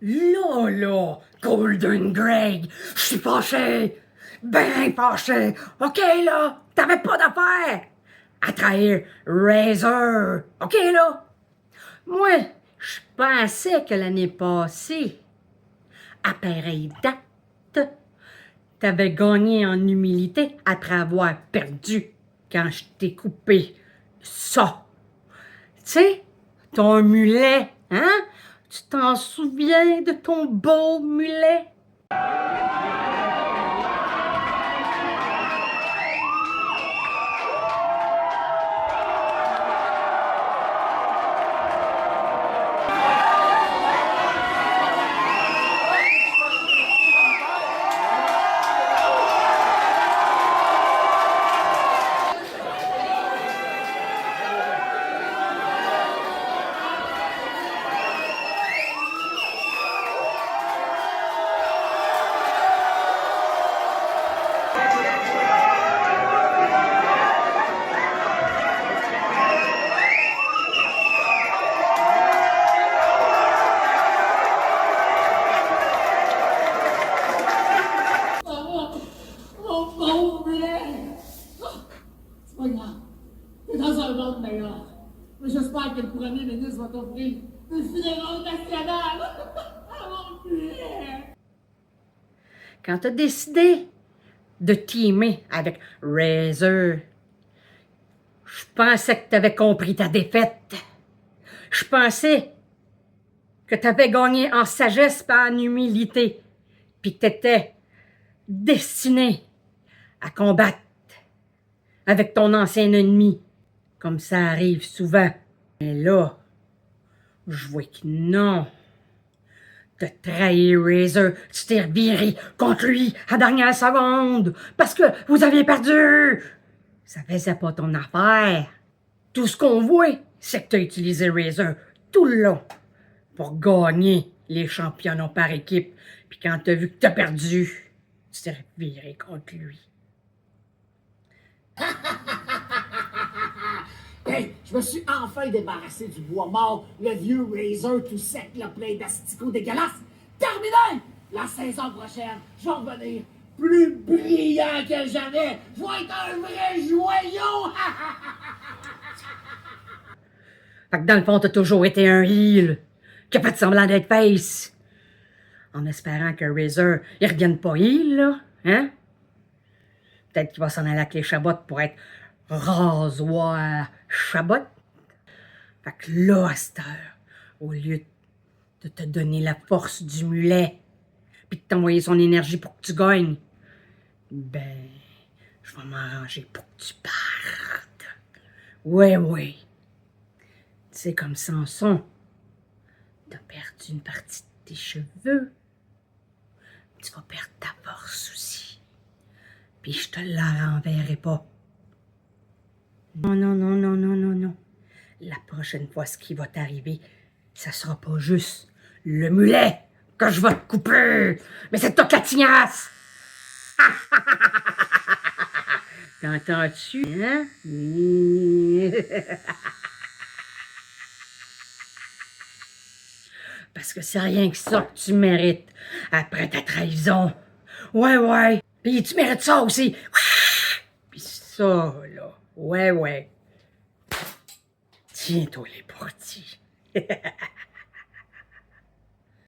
Là, Golden Greg, je suis fâché, ben fâché. OK, là, t'avais pas d'affaire à trahir Razor. OK, là? Moi, je pensais que l'année passée, à pareille date, t'avais gagné en humilité après avoir perdu quand je t'ai coupé ça. Tu sais, ton mulet, hein? Tu t'en souviens de ton beau mulet? C'est pas grave. T'es dans un monde meilleur. Mais j'espère que le premier ministre va t'offrir une funérailles nationale. Ah mon Dieu! Quand t'as décidé de teamer avec Razor, je pensais que t'avais compris ta défaite. Je pensais que t'avais gagné en sagesse par en humilité, puis que t'étais destiné à combattre avec ton ancien ennemi, comme ça arrive souvent. Mais là, je vois que non. T'as trahi Razor, tu t'es reviré contre lui à dernière seconde, parce que vous aviez perdu. Ça faisait pas ton affaire. Tout ce qu'on voit, c'est que t'as utilisé Razor tout le long pour gagner les championnats par équipe. Puis quand t'as vu que t'as perdu, tu t'es reviré contre lui. Hey, je me suis enfin débarrassé du bois mort, le vieux Razor tout sec, le plein d'asticots dégueulasses. Terminé! La saison prochaine, je vais revenir plus brillant que jamais. Je vais être un vrai joyau! Fait que dans le fond, t'as toujours été un heel qui a fait semblant d'être face. En espérant que Razor, il revienne pas heel, là, hein? Peut-être qu'il va s'en aller avec les Chabot pour être rasoir Chabot. Fait que là, à cette heure, au lieu de te donner la force du mulet, puis de t'envoyer son énergie pour que tu gagnes, ben, je vais m'arranger pour que tu partes. Ouais. Tu sais, comme Samson, t'as perdu une partie de tes cheveux. Tu vas perdre ta force aussi. Puis je te la renverrai pas. Non. La prochaine fois, ce qui va t'arriver, ça sera pas juste le mulet que je vais te couper, mais c'est ta catignasse! T'entends-tu, hein? Parce que c'est rien que ça que tu mérites après ta trahison. Ouais. Puis tu mérites ça aussi. Puis ça, là. Ouais. Tiens-toi les parties.